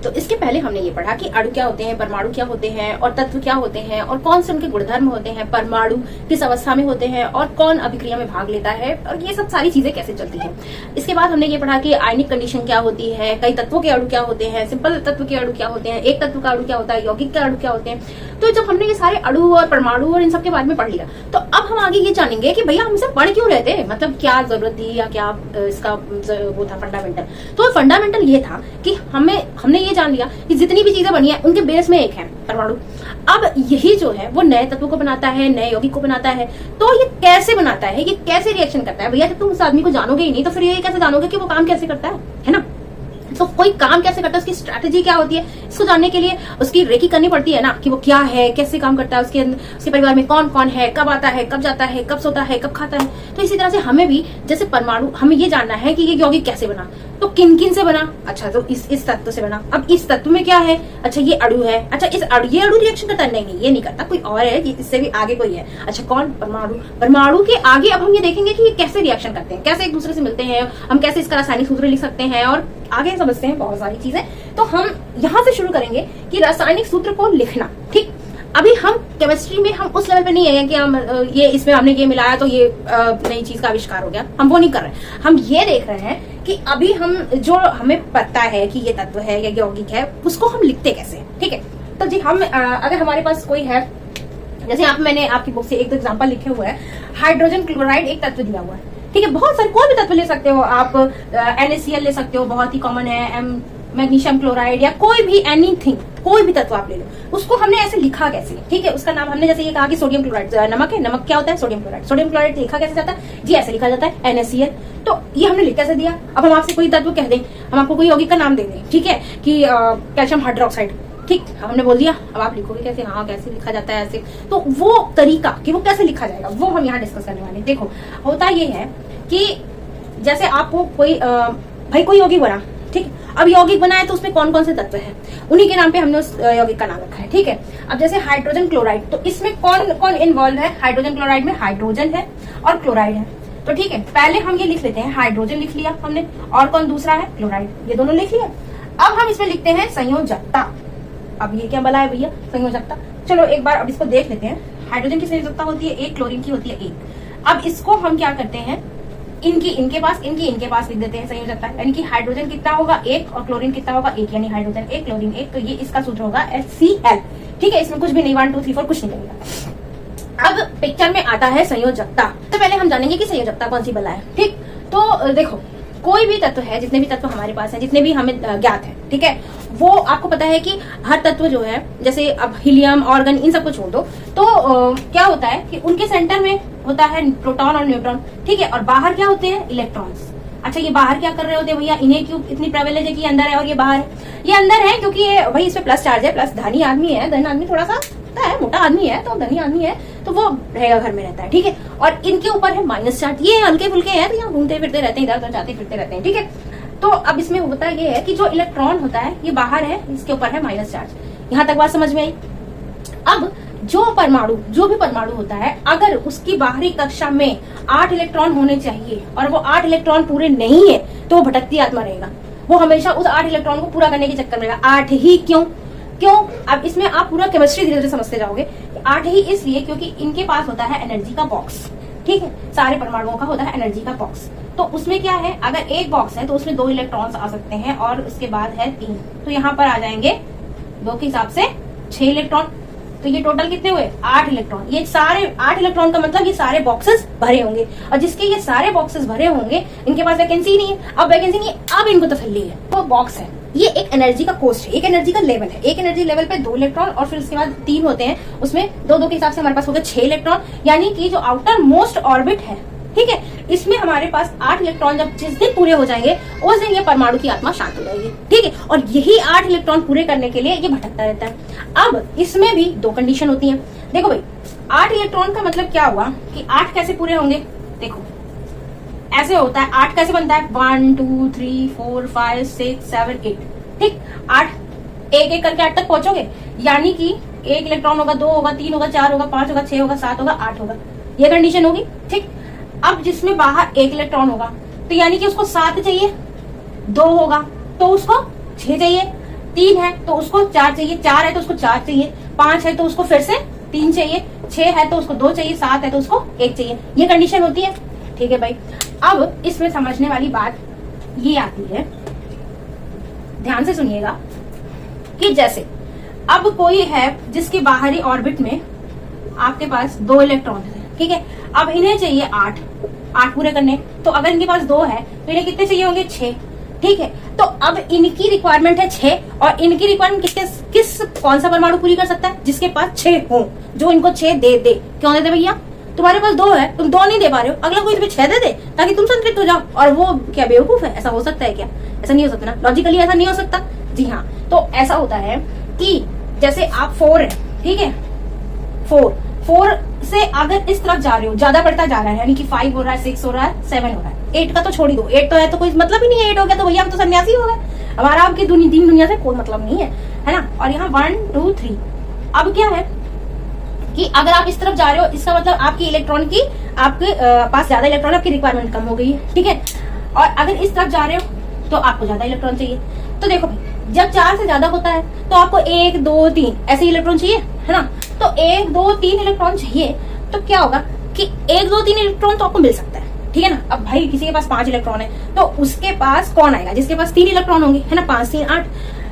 तो इसके पहले हमने ये पढ़ा कि अणु क्या होते हैं, परमाणु क्या होते हैं और तत्व क्या होते हैं और कौन से उनके गुणधर्म होते हैं, परमाणु किस अवस्था में होते हैं और कौन अभिक्रिया में भाग लेता है और ये सब सारी चीजें कैसे चलती हैं। इसके बाद हमने ये पढ़ा कि आयनिक कंडीशन क्या होती है, कई तत्वों के अणु क्या होते हैं, सिंपल तत्व के अणु क्या होते हैं, एक तत्व का अणु क्या होता है, यौगिक के अणु क्या होते हैं। तो जब हमने ये सारे अणु और परमाणु और इन सब के बारे में पढ़ लिया तो अब हम आगे ये जानेंगे कि भैया हम इसे पढ़ क्यों रहे थे, मतलब क्या जरूरत थी या क्या इसका वो था फंडामेंटल। तो फंडामेंटल ये था कि हमने ये जान लिया कि जितनी भी चीजें बनी है उनके बेस में एक है परमाणु। अब यही जो है वो नए तत्वों को बनाता है, नए यौगिक को बनाता है। तो ये कैसे बनाता है, ये कैसे रिएक्शन करता है। भैया जब तुम उस आदमी को जानोगे ही नहीं तो फिर ये कैसे जानोगे कि वो काम कैसे करता है ना। तो कोई काम कैसे करता है, उसकी स्ट्रैटेजी क्या होती है, इसको जानने के लिए उसकी रेकी करनी पड़ती है ना, कि वो क्या है, कैसे काम करता है, उसके परिवार में कौन कौन है, कब आता है, कब जाता है, कब सोता है, कब खाता है। तो इसी तरह से हमें भी जैसे परमाणु, हमें ये जानना है कि ये यौगिक कैसे बना, तो किन किन से बना। अच्छा तो इस तत्व से बना। अब इस तत्व में क्या है, अच्छा ये अणु है। अच्छा ये अणु रिएक्शन करता है, नहीं ये नहीं करता, कोई और है, इससे भी आगे कोई है। अच्छा कौन, परमाणु। परमाणु के आगे अब हम ये देखेंगे कि ये कैसे रिएक्शन करते हैं, कैसे एक दूसरे से मिलते हैं, हम कैसे इसका रासायनिक सूत्र लिख सकते हैं और आगे समझते हैं बहुत सारी चीजें। तो हम यहाँ से शुरू करेंगे कि रासायनिक सूत्र को लिखना। ठीक, अभी हम केमिस्ट्री में हम उस लेवल पे नहीं है कि हम ये इसमें हमने ये मिलाया तो ये नई चीज का आविष्कार हो गया, हम वो नहीं कर रहे। हम ये देख रहे हैं कि अभी हम जो हमें पता है कि ये तत्व है या यौगिक है उसको हम लिखते कैसे। ठीक है, तो जी हम अगर हमारे पास कोई है, जैसे आप मैंने आपकी बुक से एक दो एग्जाम्पल लिखे हुए हैं। हाइड्रोजन क्लोराइड एक तत्व दिया हुआ है, ठीक है, बहुत सारे कोई भी तत्व ले सकते हो आप, NaCl ले सकते हो, बहुत ही कॉमन है, मैग्नीशियम क्लोराइड या कोई भी एनीथिंग, कोई भी तत्व आप ले लो। उसको हमने ऐसे लिखा कैसे, ठीक है, उसका नाम हमने जैसे ये कहा कि सोडियम क्लोराइड नमक है, नमक क्या होता है, सोडियम क्लोराइड। सोडियम क्लोराइड लिखा कैसे जाता है जी, ऐसे लिखा जाता है NaCl। तो ये हमने लिख कैसे दिया। अब हम आपसे कोई तत्व कह दें, हम आपको कोई यौगिक का नाम दे दें, ठीक है, कि कैल्शियम हाइड्रोक्साइड, ठीक, हमने बोल दिया। अब आप लिखोगे कैसे, हाँ कैसे लिखा जाता है ऐसे, तो वो तरीका कि वो कैसे लिखा जाएगा वो हम यहाँ डिस्कस करने वाले हैं। देखो होता ये है कि जैसे आपको कोई भाई कोई यौगिक बना, ठीक, अब यौगिक बनाए तो उसमें कौन कौन से तत्व हैं, उन्हीं के नाम पे हमने उस यौगिक का नाम रखा है। ठीक है, अब जैसे हाइड्रोजन क्लोराइड, तो इसमें कौन कौन इन्वॉल्व है, हाइड्रोजन क्लोराइड में हाइड्रोजन है और क्लोराइड है। तो ठीक है, पहले हम ये लिख लेते हैं, हाइड्रोजन लिख लिया हमने, और कौन दूसरा है, क्लोराइड, ये दोनों लिख लिया। अब हम इसमें लिखते हैं संयोजकता। अब ये क्या बला है भैया, संयोजकता। चलो एक बार अब इसको देख लेते हैं। हाइड्रोजन की संयोजकता होती है एक, क्लोरीन की होती है एक। अब इसको हम क्या करते हैं, इनके पास लिख देते हैं संयोजकता, यानी कि हाइड्रोजन कितना होगा एक और क्लोरीन कितना होगा एक, यानी हाइड्रोजन एक क्लोरीन एक, तो ये इसका सूत्र होगा HCl। ठीक है, इसमें कुछ भी नहीं 1 2 3 4 कुछ नहीं लगेगा। अब पिक्चर में आता है संयोजकता। तो पहले हम जानेंगे कि संयोजकता कौन सी बला है। ठीक, तो देखो कोई भी तत्व है, जितने भी तत्व हमारे पास है, जितने भी हमें ज्ञात है, ठीक है, वो आपको पता है कि हर तत्व जो है, जैसे अब हीलियम, ऑर्गन, इन सबको छोड़ दो तो क्या होता है कि उनके सेंटर में होता है प्रोटॉन और न्यूट्रॉन, ठीक है, और बाहर क्या होते हैं, इलेक्ट्रॉन्स। अच्छा ये बाहर क्या कर रहे होते हैं भैया, इन्हें क्यों इतनी प्रिविलेज है कि अंदर है और ये बाहर है। ये अंदर है क्योंकि ये भाई इस पे प्लस चार्ज है, प्लस धनी आदमी है, धनी आदमी थोड़ा सा है, मोटा आदमी है तो धनी आदमी है तो वो रहेगा, घर में रहता है, ठीक है, और इनके ऊपर है माइनस चार्ज, ये हल्के फुल्के हैं तो यहाँ घूमते फिरते रहते हैं, इधर उधर जाते फिरते रहते हैं, ठीक है। तो अब इसमें होता ये है कि जो इलेक्ट्रॉन होता है ये बाहर है, इसके ऊपर है माइनस चार्ज। यहाँ तक बात समझ में आई। अब जो भी परमाणु होता है, अगर उसकी बाहरी कक्षा में 8 इलेक्ट्रॉन होने चाहिए और वो 8 इलेक्ट्रॉन पूरे नहीं है तो वो भटकती आत्मा रहेगा, वो हमेशा उस 8 इलेक्ट्रॉन को पूरा करने के चक्कर में रहेगा। 8 ही क्यों, अब इसमें आप पूरा केमिस्ट्री धीरे धीरे समझते जाओगे। 8 ही इसलिए क्योंकि इनके पास होता है एनर्जी का बॉक्स, ठीक है, सारे परमाणुओं का होता है एनर्जी का बॉक्स। तो उसमें क्या है, अगर एक बॉक्स है तो उसमें 2 इलेक्ट्रॉन्स आ सकते हैं और उसके बाद है 3, तो यहाँ पर आ जाएंगे 2 के हिसाब से 6 इलेक्ट्रॉन। तो ये टोटल कितने हुए, 8 इलेक्ट्रॉन। ये सारे 8 इलेक्ट्रॉन का मतलब ये सारे बॉक्सेस भरे होंगे, और जिसके ये सारे बॉक्सेस भरे होंगे इनके पास वैकेंसी नहीं है। अब वैकेंसी नहीं है, अब इनको तसल्ली है, वो बॉक्स है। ये एक एनर्जी का कोस्ट है, एक एनर्जी का लेवल है। एक एनर्जी लेवल पे 2 इलेक्ट्रॉन और फिर उसके बाद 3 होते हैं, उसमें 2 के हिसाब से हमारे पास हो गए 6 इलेक्ट्रॉन, यानी कि जो आउटर मोस्ट ऑर्बिट है, ठीक है, इसमें हमारे पास 8 इलेक्ट्रॉन जब जिस दिन पूरे हो जाएंगे उस दिन ये परमाणु की आत्मा शांत हो जाएगी, ठीक है। और यही 8 इलेक्ट्रॉन पूरे करने के लिए ये भटकता रहता है। अब इसमें भी 2 कंडीशन होती हैं। देखो भाई 8 इलेक्ट्रॉन का मतलब क्या हुआ कि 8 कैसे पूरे होंगे, देखो ऐसे होता है। 8 कैसे बनता है, 1 2 3 4 5 6 7 8, ठीक, 8 एक एक करके 8 तक पहुंचोगे, यानी कि 1 इलेक्ट्रॉन होगा, 2 होगा, 3 होगा, 4 होगा, 5 होगा, 6 होगा, 7 होगा, 8 होगा, ये कंडीशन होगी, ठीक। अब जिसमें बाहर 1 इलेक्ट्रॉन होगा तो यानी कि उसको 7 चाहिए, 2 होगा तो उसको 6 चाहिए, 3 है तो उसको 4 चाहिए, 4 है तो उसको 4 चाहिए, 5 है तो उसको फिर से 3 चाहिए, 6 है तो उसको 2 चाहिए, 7 है तो उसको 1 चाहिए। ये कंडीशन होती है। ठीक है भाई, अब इसमें समझने वाली बात ये आती है, ध्यान से सुनिएगा, कि जैसे अब कोई है जिसके बाहरी ऑर्बिट में आपके पास 2 इलेक्ट्रॉन है, ठीक है। अब इन्हें चाहिए 8 पूरे करने, तो अगर इनके पास 2 है तो इन्हें कितने चाहिए होंगे? 6, ठीक है। तो अब इनकी रिक्वायरमेंट है 6, और इनकी रिक्वायरमेंट कौन सा परमाणु पूरी कर सकता है? जिसके पास 6 हो, जो इनको 6 दे दे। क्यों दे दे भैया? तुम्हारे पास 2 है, तुम 2 नहीं दे पा रहे हो, अगला कोई तुम्हें 6 दे दे ताकि तुम संतृप्त हो जाओ। और वो क्या बेवकूफ है? ऐसा हो सकता है क्या? ऐसा नहीं हो सकता ना, लॉजिकली ऐसा नहीं हो सकता। जी हाँ, तो ऐसा होता है कि जैसे आप 4 है, ठीक है, 4 से अगर इस तरफ जा रहे हो, ज्यादा बढ़ता जा रहा है, यानी कि 5 हो रहा है, 6 हो रहा है, 7 हो रहा है, 8 का तो छोड़ ही दो, 8 तो है तो कोई मतलब ही नहीं है। 8 हो गया तो भैया हम तो सन्यासी हो गए, हमारा आपकी दीन दुनिया से कोई मतलब नहीं है ना। और यहाँ 1 2 3, अब क्या है कि अगर आप इस तरफ जा रहे हो, इसका मतलब आपकी इलेक्ट्रॉन की, आपके पास ज्यादा इलेक्ट्रॉन, आपकी रिक्वायरमेंट कम हो गई है, ठीक है। और अगर इस तरफ जा रहे हो तो आपको ज्यादा इलेक्ट्रॉन चाहिए। तो देखो भाई, जब 4 से ज्यादा होता है तो आपको 1 2 3 ऐसे इलेक्ट्रॉन चाहिए, है ना। तो 1 2 3 इलेक्ट्रॉन चाहिए, तो क्या होगा कि 1 2 3 इलेक्ट्रॉन तो आपको मिल सकता है, ठीक है ना। अब भाई किसी के पास 5 इलेक्ट्रॉन है तो उसके पास कौन आएगा? जिसके पास 3 इलेक्ट्रॉन होंगे, है ना, 5 3 8।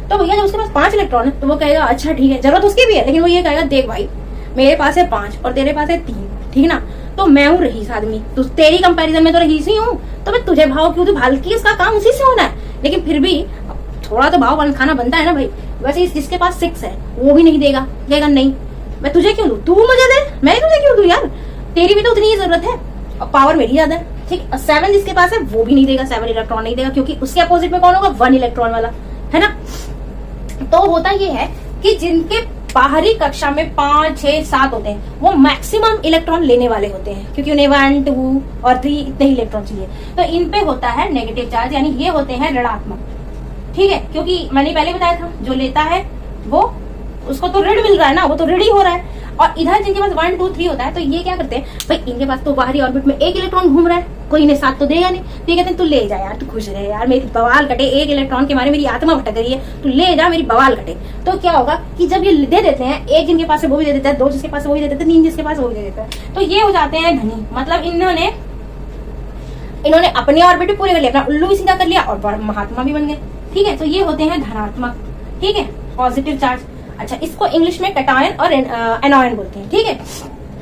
तो भैया जब उसके पास 5 इलेक्ट्रॉन है तो वो कहेगा अच्छा ठीक है, जरूरत उसकी भी है, लेकिन वो ये कहेगा देख भाई मेरे पास है 5 और तेरे पास है 3, ठीक है ना, तो मैं हूँ रईस आदमी, तो तेरी कंपैरिजन में तो रईस ही हूँ, तो मैं तुझे भाव क्यों दूं? बल्कि इसका काम उसी से होना है, लेकिन फिर भी थोड़ा तो भाव खाना बनता है ना भाई। वैसे जिसके पास 6 है वो भी नहीं देगा, कहेगा नहीं मैं तुझे क्यों दूं, तू मुझे दे, मैं तुझे क्यों दूं यार, तेरी भी तो उतनी ही जरूरत है और पावर मेरी ज्यादा है, ठीक। 7 जिसके पास है वो भी नहीं देगा, 7 इलेक्ट्रॉन नहीं देगा, क्योंकि उसके अपोजिट में कौन होगा? 1 इलेक्ट्रॉन वाला, है ना। तो होता ये है कि जिनके बाहरी कक्षा में 5 6 7 होते हैं वो मैक्सिमम इलेक्ट्रॉन लेने वाले होते हैं, क्योंकि उन्हें 1 2 और 3 इतने ही इलेक्ट्रॉन चाहिए। तो इन पे होता है नेगेटिव चार्ज, यानी ये होते हैं ऋणात्मक, ठीक है। क्योंकि मैंने पहले बताया था जो लेता है वो, उसको तो ऋण मिल रहा है ना, वो तो ऋण ही हो रहा है। और इधर जिनके पास 1 2 3 होता है तो ये क्या करते हैं भाई, इनके पास तो बाहरी ऑर्बिट में 1 इलेक्ट्रॉन घूम रहा है, कोई इन्हें 7 तो देगा नहीं, तो ये कहते हैं तू ले जा यार, तू खुश रहे यार, मेरी बवाल कटे, 1 इलेक्ट्रॉन के मारे मेरी आत्मा भटक रही है, तू ले जा मेरी बवाल कटे। तो क्या होगा कि जब ये दे देते हैं, 1 जिनके पास है वो भी दे देता है, 2 जिसके पास है वो भी दे देता है, 3 जिसके पास वो भी दे देता है, तो ये हो जाते हैं धनी। मतलब इन्होंने अपने ऑर्बिट पूरे कर लिया, अपना उल्लू भी सीधा कर लिया और महात्मा भी बन गए, ठीक है। तो ये होते हैं धनात्मक, ठीक है, पॉजिटिव चार्ज। अच्छा, इसको इंग्लिश में कैटायन और एनायन बोलते हैं, ठीक है,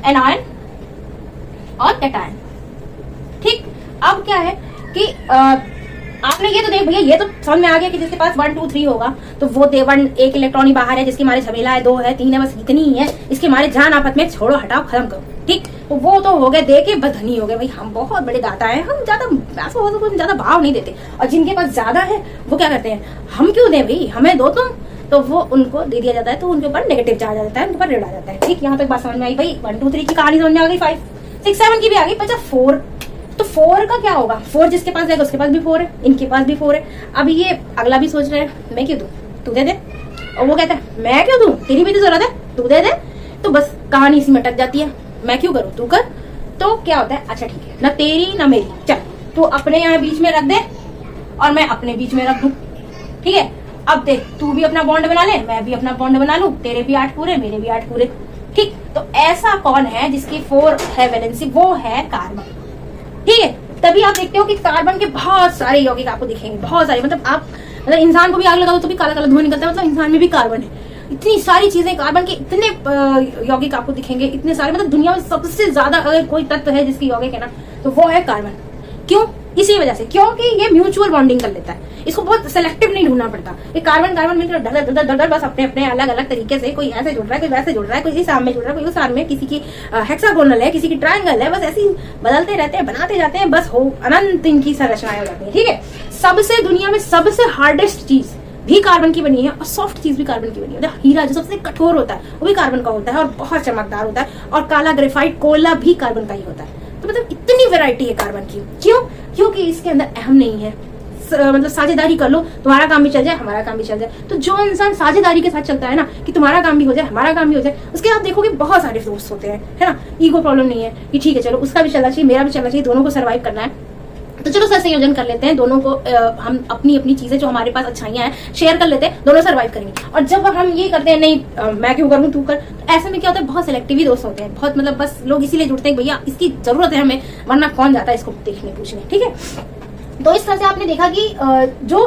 एनायन और कैटायन, ठीक। अब क्या है कि आपने ये तो देख भैया, ये तो समझ में आ गया कि जिसके पास 1 2 3 होगा तो वो दे 1 इलेक्ट्रॉन ही बाहर है, जिसके मारे झमेला है 2 है 3 है, बस इतनी ही है, इसके मारे जान आपस में छोड़ो हटाओ खत्म करो, ठीक। तो वो तो हो गए दे के बस धनी हो गए भाई, हम बहुत बड़े दाता है, हम ज्यादा भाव नहीं देते। और जिनके पास ज्यादा है वो क्या करते हैं, हम क्यों दें भाई, हमें दो तुम, तो वो उनको दे दिया जाता है, तो उनके ऊपर नेगेटिव चार्ज आ जाता है, उनके ऊपर ऋण आ जाता है, ठीक। यहाँ तक बात समझ में आई भाई। 1 2 3 की कहानी समझ में आ गई, 5 6 7 की भी आ गई। बचा 4, तो 4 का क्या होगा? 4 जिसके पास जाएगा उसके पास भी 4 है, इनके पास भी 4 है। अब ये अगला भी सोच रहे हैं मैं क्यों दूं, तू दे दे, और वो कहता है मैं क्यों दूं, तेरी भी तो जरूरत है, तू दे दे। तो बस कहानी इसी में अटक जाती है, मैं क्यों करूं, तू कर। तो क्या होता है, अच्छा ठीक है, ना तेरी ना मेरी, चल तू अपने यहाँ बीच में रख दे और मैं अपने बीच में रख दूं, ठीक है। अब देख, तू भी अपना बॉन्ड बना ले, मैं भी अपना बॉन्ड बना लूं, तेरे भी 8 पूरे मेरे भी 8 पूरे, ठीक। तो ऐसा कौन है जिसकी 4 है वैलेंसी, वो है कार्बन, ठीक है। तभी आप देखते हो कि कार्बन के बहुत सारे यौगिक आपको दिखेंगे, बहुत सारे, मतलब इंसान को भी आग लगा दो तो भी काला काला धुआं निकलता है, मतलब इंसान में भी कार्बन है। इतनी सारी चीजें कार्बन के, इतने यौगिक आपको दिखेंगे, इतने सारे, मतलब दुनिया में सबसे ज्यादा अगर कोई तत्व है जिसकी यौगिक है ना तो वो है कार्बन। क्यों? इसी वजह से, क्योंकि ये म्यूचुअल बॉन्डिंग कर लेता है, इसको बहुत सेलेक्टिव नहीं ढूंढना पड़ता। ये कार्बन मिलकर डर बस अपने अलग अलग तरीके से, कोई ऐसे जुड़ रहा है, कोई वैसे जुड़ रहा है, कोई इस आर्म में जुड़ रहा है, कोई उस आर्म में, किसी की हेक्सागोनल है, किसी की ट्रायंगल है, बस ऐसे ही बदलते रहते हैं, बनाते जाते हैं, बस हो अनंत इनकी संरचनाएं हो जाती है, ठीक है। सबसे दुनिया में सबसे हार्डेस्ट चीज भी कार्बन की बनी है और सॉफ्ट चीज भी कार्बन की बनी है। हीरा जो सबसे कठोर होता है वो भी कार्बन का होता है और बहुत चमकदार होता है, और काला ग्रेफाइट कोयला भी कार्बन का ही होता है। तो मतलब इतनी वैरायटी है कार्बन की, क्यों? क्योंकि इसके अंदर अहम नहीं है, मतलब साझेदारी कर लो, तुम्हारा काम भी चल जाए हमारा काम भी चल जाए। तो जो इंसान साझेदारी के साथ चलता है ना, कि तुम्हारा काम भी हो जाए हमारा काम भी हो जाए, उसके आप देखोगे बहुत सारे दोस्त होते हैं, है ना। ईगो प्रॉब्लम नहीं है कि ठीक है चलो उसका भी चलना चाहिए मेरा भी चलना चाहिए, दोनों को सर्वाइव करना है। तो चलो सर संयोजन कर लेते हैं दोनों को, हम अपनी अपनी चीजें जो हमारे पास अच्छाइयां हैं शेयर कर लेते हैं, दोनों सर्वाइव करेंगे। और जब हम ये करते हैं नहीं मैं क्यों करूं तू कर, तो ऐसे में क्या होता है बहुत सिलेक्टिव ही दोस्त होते हैं, बहुत मतलब बस लोग इसीलिए जुड़ते हैं भैया इसकी जरूरत है हमें, वरना कौन जाता है इसको देखने पूछने। ठीक है, तो इस तरह से आपने देखा कि जो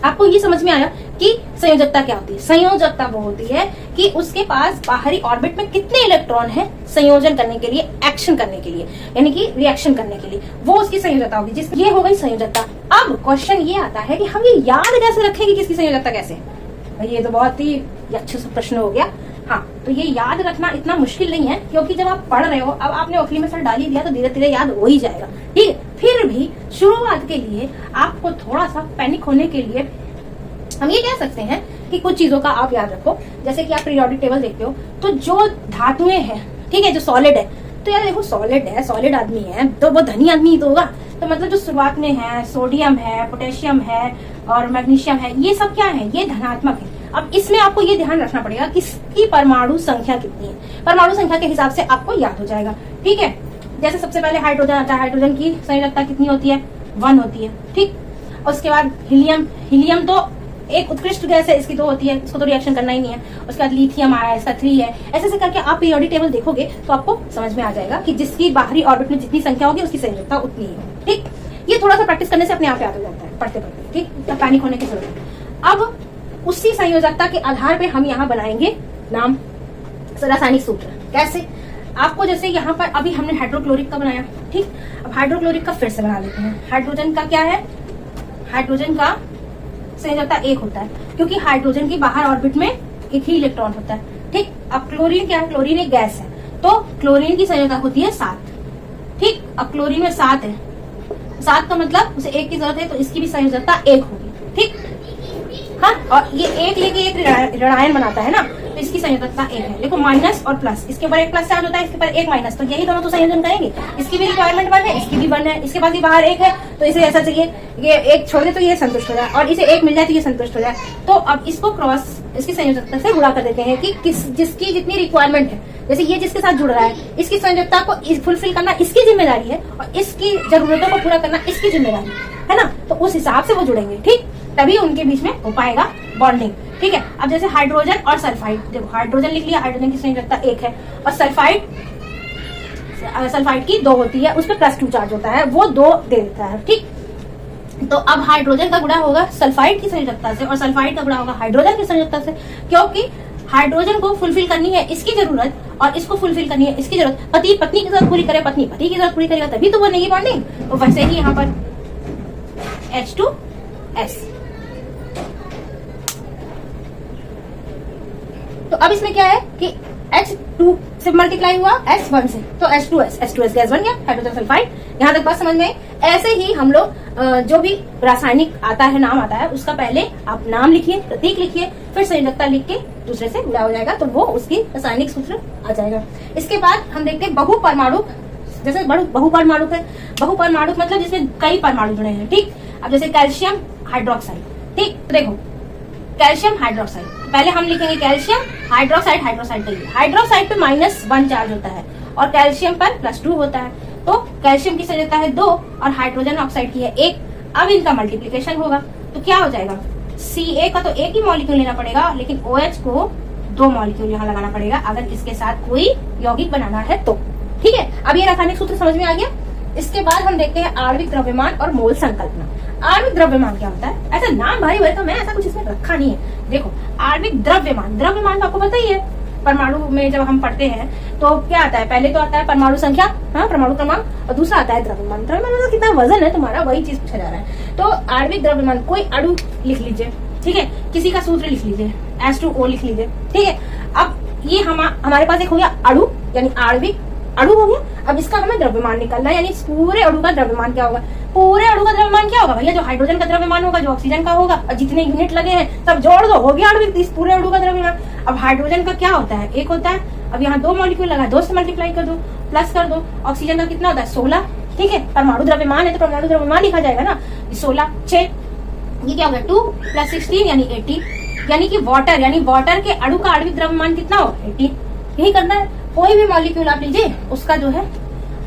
आपको ये समझ में आया कि संयोजकता क्या होती है। संयोजकता वो होती है कि उसके पास बाहरी ऑर्बिट में कितने इलेक्ट्रॉन हैं संयोजन करने के लिए, एक्शन करने के लिए, यानी कि रिएक्शन करने के लिए, वो उसकी संयोजकता होगी। जिस ये हो गई संयोजकता। अब क्वेश्चन ये आता है कि हम ये याद कैसे रखें कि किसकी संयोजकता कैसे है। ये तो बहुत ही अच्छा सा प्रश्न हो गया। हाँ, तो ये याद रखना इतना मुश्किल नहीं है, क्योंकि जब आप पढ़ रहे हो, अब आपने ओखली में सर डाल ही दिया तो धीरे धीरे याद हो ही जाएगा। ठीक है, फिर भी शुरुआत के लिए आपको थोड़ा सा पैनिक होने के लिए हम ये कह सकते हैं कि कुछ चीजों का आप याद रखो। जैसे कि आप पीरियोडिक टेबल देखते हो तो जो धातुएं हैं, ठीक है, जो सॉलिड है, तो यार देखो सॉलिड है, सॉलिड आदमी है तो वो धनी आदमी ही तो होगा। तो मतलब जो शुरुआत में है सोडियम है, पोटेशियम है और मैग्नीशियम है, ये सब क्या है, ये धनात्मक है। अब इसमें आपको ये ध्यान रखना पड़ेगा कि इसकी परमाणु संख्या कितनी है, परमाणु संख्या के हिसाब से आपको याद हो जाएगा। ठीक है, जैसे सबसे पहले हाइड्रोजन आता है, हाइड्रोजन की संयोजकता कितनी होती है, 1 होती है। ठीक, और उसके बाद हीलियम, हीलियम तो एक उत्कृष्ट गैस है, इसकी 2 होती है, इसको तो रिएक्शन करना ही नहीं है। उसके बाद लिथियम आया, इसका 3 है। ऐसे करके आप पीरियोडिक टेबल देखोगे तो आपको समझ में आ जाएगा कि जिसकी बाहरी ऑर्बिट में जितनी संख्या होगी उसकी संयोजकता उतनी ही होगी। ठीक, ये थोड़ा सा प्रैक्टिस करने से अपने आप याद हो जाता है पढ़ते पढ़ते। ठीक, तो पैनिक होने की जरूरत है। अब उसी संयोजकता के आधार पे हम यहाँ बनाएंगे नाम, रासायनिक सूत्र। कैसे, आपको जैसे यहाँ पर अभी हमने हाइड्रोक्लोरिक का बनाया, ठीक, अब हाइड्रोक्लोरिक का फिर से बना लेते हैं। हाइड्रोजन का क्या है, हाइड्रोजन का संयोजकता 1 होता है, क्योंकि हाइड्रोजन की बाहर ऑर्बिट में एक ही इलेक्ट्रॉन होता है। ठीक, अब क्लोरीन क्या है, क्लोरीन एक गैस है, तो क्लोरीन की संयोजकता होती है 7। ठीक, अब क्लोरीन में 7 है, 7 का मतलब उसे 1 की जरूरत है, तो इसकी भी संयोजकता 1 होगी। ठीक, हाँ, और ये 1 लेके एक ऋणायन बनाता है ना, तो इसकी संयोजकता 1 है। देखो माइनस और प्लस, इसके ऊपर एक प्लस चार्ज होता है, इसके ऊपर एक माइनस, तो यही दोनों तो संयोजन करेंगे। इसकी भी रिक्वायरमेंट 1 है, इसकी भी 1 है, इसके पास भी बाहर 1 है, तो इसे ऐसा चाहिए, ये 1 छोड़ दे तो ये संतुष्ट हो जाए, और इसे 1 मिल जाए तो ये संतुष्ट हो जाए। तो अब इसको क्रॉस इसकी संयोजकता से गुणा कर देते हैं कि जिसकी जितनी रिक्वायरमेंट है, जैसे ये जिसके साथ जुड़ रहा है, इसकी संयोजकता को फुलफिल करना इसकी जिम्मेदारी है, और इसकी जरूरतों को पूरा करना इसकी जिम्मेदारी है ना, तो उस हिसाब से वो जुड़ेंगे। ठीक, तभी उनके बीच में हो पाएगा बॉन्डिंग। ठीक है, अब जैसे हाइड्रोजन और सल्फाइड, देखो हाइड्रोजन लिख लिया, हाइड्रोजन की संयोजकता 1 है, और सल्फाइड की 2 होती है, उस पर +2 चार्ज होता है, वो 2 दे देता है। ठीक, तो अब हाइड्रोजन का गुणा होगा सल्फाइड की संयोजकता से, और सल्फाइड का गुणा होगा हाइड्रोजन की संयोजकता से, क्योंकि हाइड्रोजन को फुलफिल करनी है इसकी जरूरत, और इसको फुलफिल करनी है इसकी जरूरत। पति पत्नी की जरूरत पूरी करे, पत्नी पति की जरूरत पूरी करेगा, तभी तो वो नहीं बॉन्डिंग। तो वैसे ही यहाँ पर H2S। तो अब इसमें क्या है कि H2 से मल्टीप्लाई हुआ S1 से, तो H2S गैस बन गया, हाइड्रोजन सल्फाइड। यहाँ तक बात समझ में। ऐसे ही हम लोग जो भी रासायनिक आता है, नाम आता है, उसका पहले आप नाम लिखिए, प्रतीक लिखिए, फिर संयोजकता लिख के दूसरे से गुणा हो जाएगा, तो वो उसकी रासायनिक सूत्र आ जाएगा। इसके बाद हम देखते हैं बहुपरमाणु। जैसे बहुपरमाणु है, बहुपरमाणु मतलब जिसमें कई परमाणु जुड़े हैं। ठीक, अब जैसे कैल्शियम हाइड्रोक्साइड। ठीक, तो देखो कैल्शियम हाइड्रोक्साइड, पहले हम लिखेंगे कैल्शियम हाइड्रोक्साइड, हाइड्रोक्साइड का हाइड्रोक्साइड पे -1 चार्ज होता है, और कैल्शियम पर +2 होता है, तो कैल्शियम की संयोजकता है 2 और हाइड्रोजन ऑक्साइड की है 1। अब इनका मल्टीप्लीकेशन होगा तो क्या हो जाएगा, Ca का तो एक ही मॉलिक्यूल लेना पड़ेगा, लेकिन OH को 2 मॉलिक्यूल यहाँ लगाना पड़ेगा अगर इसके साथ कोई यौगिक बनाना है तो। ठीक है, अब ये रासायनिक सूत्र समझ में आ गया। इसके बाद हम देखते हैं आणविक द्रव्यमान और मोल संकल्पना। आणविक द्रव्यमान क्या होता है, ऐसा नाम भारी भरकम है, ऐसा कुछ इसमें रखा नहीं है। देखो आणविक द्रव्यमान, द्रव्यमान तो आपको पता ही है, परमाणु में जब हम पढ़ते हैं तो क्या आता है, पहले तो आता है परमाणु संख्या, हाँ, परमाणु क्रमांक, और दूसरा आता है द्रव्यमान। द्रव्यमान मतलब कितना वजन है तुम्हारा, वही चीज पूछा जा रहा है। तो आणविक द्रव्यमान, कोई अणु लिख लीजिए, ठीक है, किसी का सूत्र लिख लीजिए, H2O लिख लीजिए। ठीक है, अब ये हमारे पास एक हो गया अणु, यानी आणविक अणु हो गया। अब इसका हमें द्रव्यमान निकालना है, यानी पूरे अणु का द्रव्यमान क्या होगा। पूरे अणु का द्रव्यमान क्या होगा भैया, जो हाइड्रोजन का द्रव्यमान होगा, जो ऑक्सीजन का होगा, और जितने यूनिट लगे हैं सब जोड़ दो, हो गया आणविक, इस पूरे अणु का द्रव्यमान। अब हाइड्रोजन का क्या होता है, 1 होता है, अब यहाँ 2 मॉलिक्यूल लगा, 2 से मल्टीप्लाई कर दो, प्लस कर दो। ऑक्सीजन का कितना होता है, 16। ठीक है, परमाणु द्रव्यमान है तो परमाणु द्रव्यमान लिखा जाएगा ना, 16 6, ये क्या हो गया 2 + 16 यानी 80, यानी कि वाटर, यानी वाटर के अणु का आणविक द्रव्यमान कितना हो, 80। यही करना है, कोई भी मॉलिक्यूल आप लीजिए, उसका जो है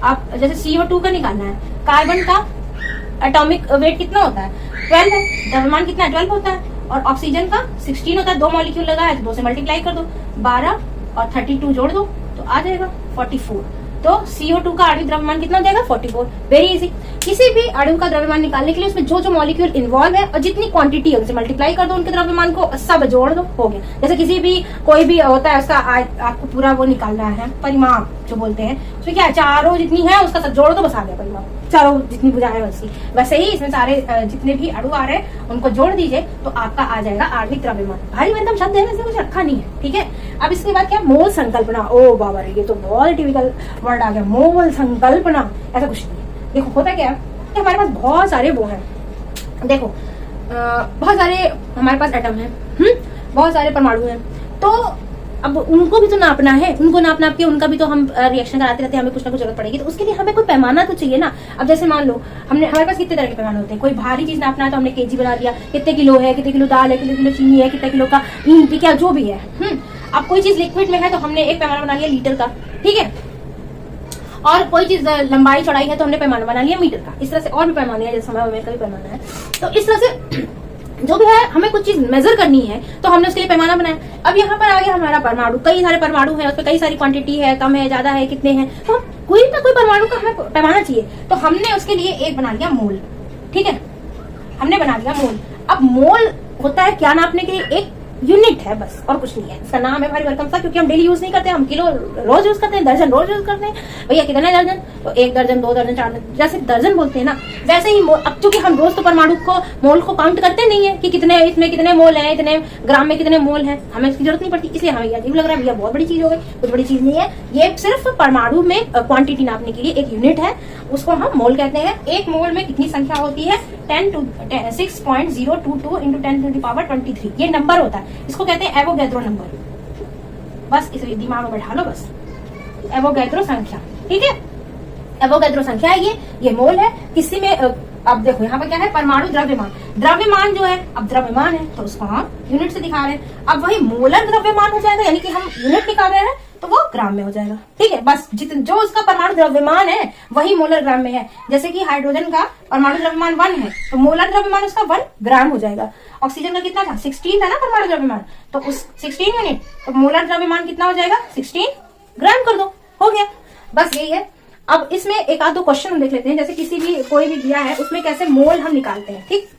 आप जैसे CO2 का निकालना है, कार्बन का एटॉमिक वेट कितना होता है 12 है, द्रव्यमान कितना है 12 होता है, और ऑक्सीजन का 16 होता है। 2 मॉलिक्यूल लगा है तो 2 से मल्टीप्लाई कर दो, 12 और 32 जोड़ दो तो आ जाएगा 44। तो CO2 का आणविक द्रव्यमान कितना हो जाएगा 44। Very easy. किसी भी अणु का द्रव्यमान निकालने के लिए उसमें जो जो मॉलिक्यूल इन्वॉल्व है और जितनी क्वांटिटी है उनसे मल्टीप्लाई कर दो, उनके द्रव्यमान को सब जोड़ दो, हो गया। जैसे किसी भी कोई भी होता है उसका आपको पूरा वो निकालना है, परिमाप जो बोलते हैं, उसमें क्या है चारों जितनी है उसका सब जोड़ दो, बस आ गया परिमाप, चारों जितनी भुजाएं है वैसी। वैसे ही इसमें सारे जितने भी अणु आ रहे हैं उनको जोड़ दीजिए तो आपका आ जाएगा आणविक द्रव्यमान। भारी भरकम शब्द है, वैसे कुछ रखा नहीं है, ठीक है। अब इसके बाद क्या मोल संकल्पना। ओ बाबा रे, ये तो बहुत टिपिकल वर्ड आ गया, मोल संकल्पना। ऐसा कुछ नहीं है। देखो होता क्या है कि हमारे पास बहुत सारे वो हैं, देखो बहुत सारे हमारे पास एटम है, बहुत सारे परमाणु हैं, तो अब उनको भी तो नापना है, उनको नाप के उनका भी तो हम रिएक्शन कराते रहते हैं, हमें कुछ ना कुछ जरूरत पड़ेगी, तो उसके लिए हमें कोई पैमाना तो चाहिए ना। अब जैसे मान लो हमारे पास कितने तरह के पैमाने होते हैं, कोई भारी चीज नापना है तो हमने केजी बना दिया, कितने किलो है, कितने किलो दाल है, कितने किलो चीनी है, कितने किलो का ईंट क्या जो भी है। अब कोई चीज लिक्विड में है तो हमने एक पैमाना बना लिया लीटर का, ठीक है, और कोई चीज लंबाई चौड़ाई है तो हमने पैमाना बना लिया मीटर का। इस तरह से और भी पैमाने हैं, जैसे समय का भी पैमाना है। तो इस तरह से जो भी है हमें कुछ चीज मेजर करनी है तो हमने उसके लिए पैमाना बनाया। अब यहाँ पर आ गया हमारा परमाणु, कई सारे परमाणु है, उसमें कई सारी क्वांटिटी है, कम है, ज्यादा है, कितने हैं, तो कोई ना कोई परमाणु का हमें पैमाना चाहिए, तो हमने उसके लिए एक बना लिया मोल, ठीक है, हमने बना लिया मोल। अब मोल होता है क्या नापने के लिए, एक यूनिट है बस, और कुछ नहीं है। इसका नाम है भारी भरकम सा, क्योंकि हम डेली यूज नहीं करते, हम किलो रोज यूज करते हैं, दर्जन रोज यूज करते हैं। भैया कितने दर्जन, तो 1 दर्जन 2 दर्जन 4 दर्जन, जैसे दर्जन बोलते हैं ना, वैसे ही अब चूंकि हम रोज तो परमाणु को मोल को काउंट करते नहीं है कि कितने इसमें कितने मोल है, इतने ग्राम में कितने मोल है, हमें इसकी जरूरत नहीं पड़ती, इसलिए हमें अजीब लग रहा है भैया बहुत बड़ी चीज हो गई। कुछ बड़ी चीज नहीं है, ये सिर्फ परमाणु में क्वांटिटी नापने के लिए एक यूनिट है, उसको हम मोल कहते हैं। एक मोल में कितनी संख्या होती है 6.022 इंटू 10⁻23, ये नंबर होता है, इसको कहते हैं एवोगैड्रो नंबर। बस इसे दिमाग में बैठा लो, बस एवोगैड्रो संख्या, ठीक है, एवोगैड्रो संख्या है ये मोल है। किसी में अब देखो यहाँ पर क्या है, परमाणु द्रव्यमान, द्रव्यमान जो है, अब द्रव्यमान है तो उसको हम यूनिट से दिखा रहे हैं। अब वही मोलर द्रव्यमान हो जाएगा, यानी कि हम यूनिट निकाल रहे हैं तो वो ग्राम में हो जाएगा, ठीक है। बस जो उसका परमाणु द्रव्यमान है वही मोलर ग्राम में है। जैसे कि हाइड्रोजन का परमाणु द्रव्यमान 1 है तो मोलर द्रव्यमान उसका 1 ग्राम हो जाएगा। ऑक्सीजन का कितना था 16 था ना परमाणु द्रव्यमान, तो उस 16 यूनिट, तो मोलर द्रव्यमान कितना हो जाएगा 16 ग्राम कर दो, हो गया। बस यही है। अब इसमें एक आध दो क्वेश्चन हम देख लेते हैं, जैसे किसी भी कोई भी दिया है उसमें कैसे मोल हम निकालते हैं, ठीक।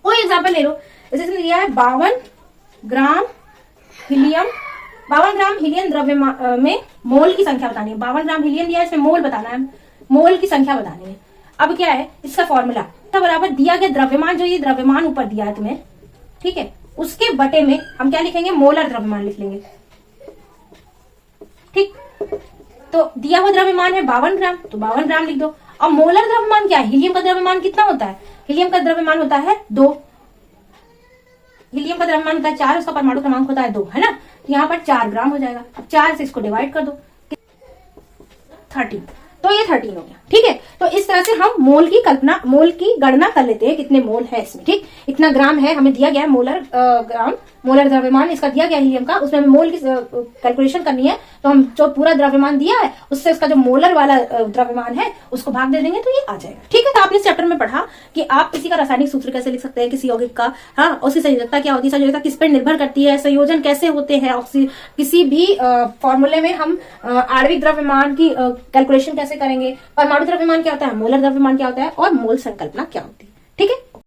कोई एग्जाम्पल ले लो, जैसे इसमें दिया है 52 ग्राम हीलियम, 52 ग्राम हीलियम द्रव्यमान में मोल की संख्या बतानी है। 52 ग्राम हीलियम दिया है, इसमें मोल बताना है, मोल की संख्या बतानी है। अब क्या है इसका फॉर्मूला, तो बराबर दिया गया द्रव्यमान, जो ये द्रव्यमान ऊपर दिया है तुम्हें, ठीक है, उसके बटे में हम क्या लिखेंगे, मोलर द्रव्यमान लिख लेंगे, ठीक। तो दिया हुआ द्रव्यमान है 52 ग्राम, तो 52 ग्राम लिख दो। अब मोलर द्रव्यमान क्या है, हीलियम का द्रव्यमान कितना होता है, हीलियम का द्रव्यमान होता है 2, हीलियम का द्रव्यमान होता है 4, उसका परमाणु क्रमांक होता है 2, है ना, तो यहाँ पर 4 ग्राम हो जाएगा। अब 4 से इसको डिवाइड कर दो, 13, तो ये 13 हो गया, ठीक है। तो इस तरह से हम मोल की गणना कर लेते हैं, कितने मोल है इसमें, ठीक। इतना ग्राम है, हमें दिया गया है मोलर ग्राम, मोलर द्रव्यमान इसका दिया गया हीलियम का, उसमें हमें मोल की कैलकुलेशन करनी है, तो हम जो पूरा द्रव्यमान दिया है उससे उसका जो मोलर वाला द्रव्यमान है उसको भाग दे देंगे तो ये आ जाएगा, ठीक है। तो आपने इस चैप्टर में पढ़ा कि आप किसी का रासायनिक सूत्र कैसे लिख सकते हैं, किसी यौगिक का, हाँ, उसकी संयोजकता क्या होती है, संयोजकता किस पर निर्भर करती है, संयोजन कैसे होते हैं, किसी भी फॉर्मूले में हम आणविक द्रव्यमान की कैलकुलेशन कैसे करेंगे, परमाणु द्रव्यमान क्या होता है, मोलर द्रव्यमान क्या होता है, और मोल संकल्पना क्या होती है, ठीक है।